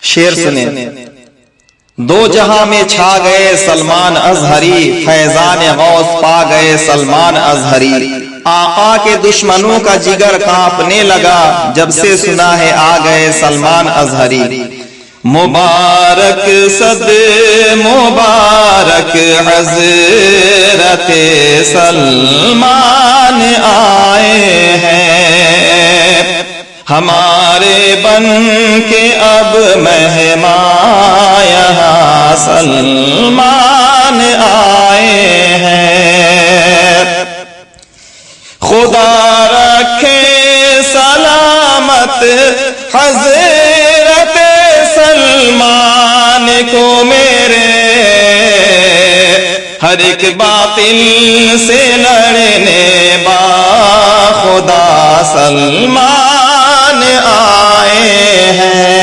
شعر سنیں۔ دو جہاں میں چھا گئے سلمان ازہری، فیضان غوث پا گئے سلمان ازہری۔ آقا کے دشمنوں کا جگر کانپنے لگا، جب سے سنا ہے آ گئے سلمان ازہری۔ مبارک صد مبارک حضرت سلمان آئے ہیں، ہمارے بن کے اب مہمان یہاں سلمان آئے ہیں۔ خدا رکھے سلامت حضرت سلمان کو میرے، ہر ایک باطل سے لڑنے با خدا سلمان آئے ہیں۔